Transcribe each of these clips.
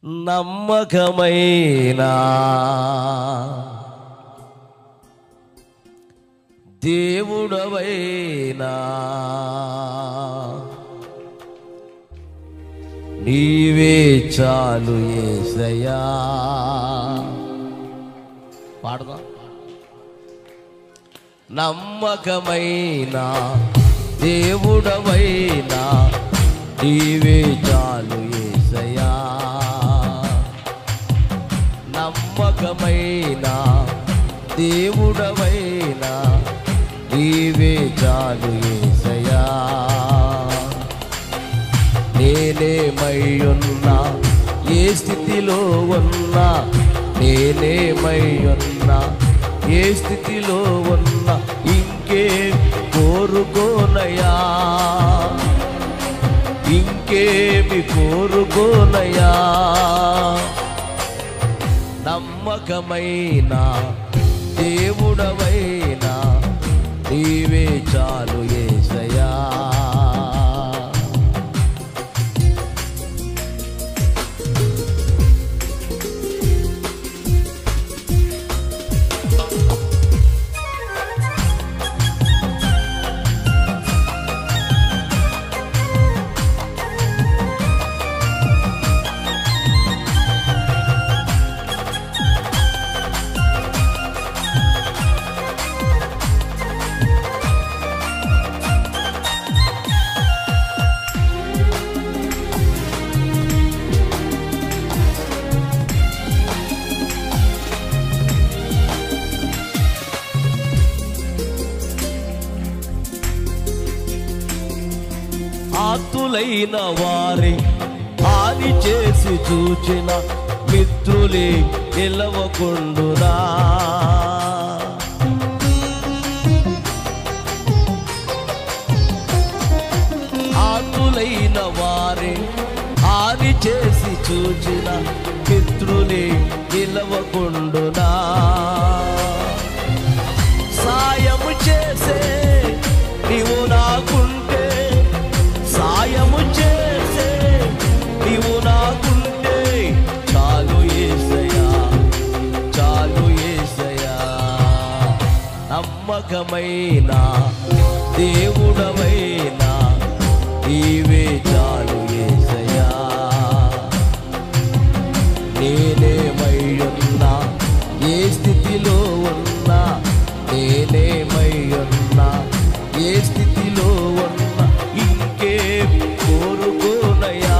నమ్మకమైన దేవుడవైనా నీవే చాలు యేసయ్యా. పాడదాం. నమ్మకమైన దేవుడవైనా నీవే చాలు యేసయ్యా. నమ్మకమైన దేవుడవైనా నీవే చాలు యేసయ్యా. నేనేమై ఉన్నా, ఏ స్థితిలో ఉన్నా, నేనేమై ఉన్నా, ఏ స్థితిలో ఉన్నా, ఇంకే కోరుకోనయా, ఇంకేమి కోరుకోనయా. నమ్మకమైన దేవుడవైనా నీవే చాలు యేసయ్యా. ఆతులైన వారి హాని చేసి చూచిన మిత్రులే నిలవకుండునా. ఆతులైన వారి హాని చేసి చూచిన మిత్రులే నిలవకుండునా. సాయము చేసే నీవు నాకుంటే, సాయము చేసే నీవు నాకుంటే చాలు యేసయ్యా, చాలు యేసయ్యా. నమ్మకమైన దేవుడవైనా నీవే చాలు యేసయ్యా. నేనేమై ఉన్నా, ఏ స్థితిలో ఉన్నా, నేనేమై ఉన్నా, ఏ స్థితిలో ఉన్నా, ఇంకేం కోరుకోనయా,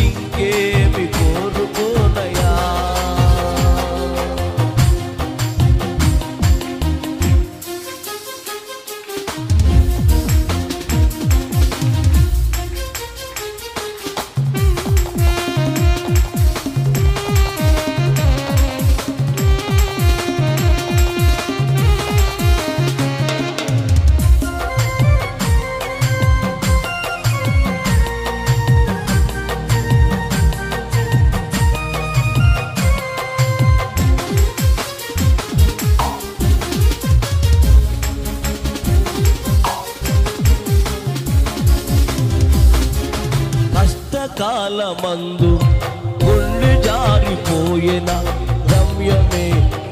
ఇంకేమి కోరుకోనయా. కాలమందు గుండె జారిపోయిన గమ్యమే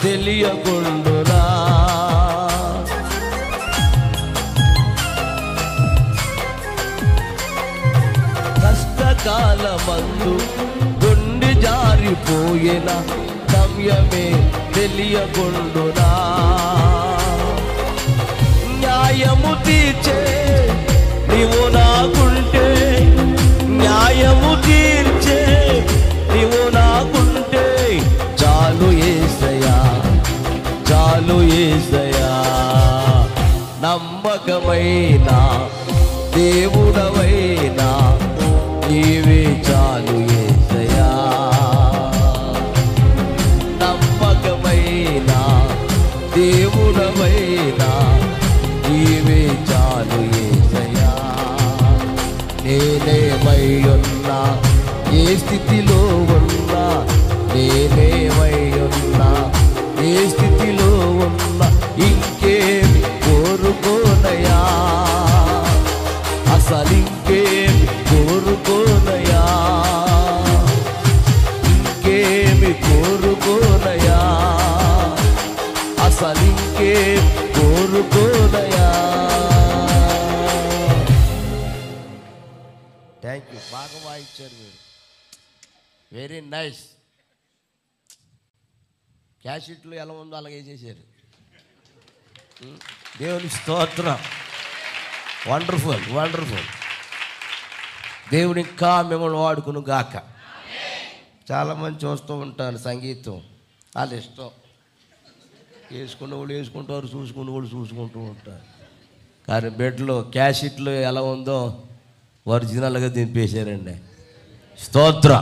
తెలియకుండునా. కష్టకాలమందు గుండె జారిపోయిన గమ్యమే తెలియకుండునా. న్యాయము తీర్చే నీవు నాకుంటే, న్యాయము తీర్చే నీవు నాకుంటే చాలు యేసయ్యా, చాలు యేసయ్యా. నమ్మకమైన దేవుడవైనా నీవే చాలు యేసయ్యా. నమ్మకమైన దేవుడవైనా నీవే చాలు యేసయ్యా. నేనేమై ఉన్నా, ఏ స్థితిలో ఉన్నా, నేనేమై ఉన్నా, ఏ స్థితిలో ఉన్నా, ఇంకేం కోరుకోనయా, అసలింకేం కోరుకోనయా. థ్యాంక్ యూ, బాగా వాయించారు మీరు, వెరీ నైస్. క్యాసెట్లు ఎలా ఉందో అలాగే చేశారు. దేవుని స్తోత్రం. Wonderful wonderful. దేవుడు ఇంకా మిమ్మల్ని వాడుకును గాక. చాలామంది చూస్తూ ఉంటారు సంగీతం, వాళ్ళ ఇష్టం, వేసుకున్న వాళ్ళు వేసుకుంటారు, చూసుకున్న వాళ్ళు చూసుకుంటూ ఉంటారు. కానీ బెడ్లో క్యాసెట్లు ఎలా ఉందో ఒరిజినల్గా దింపేశారండి. స్తోత్రం.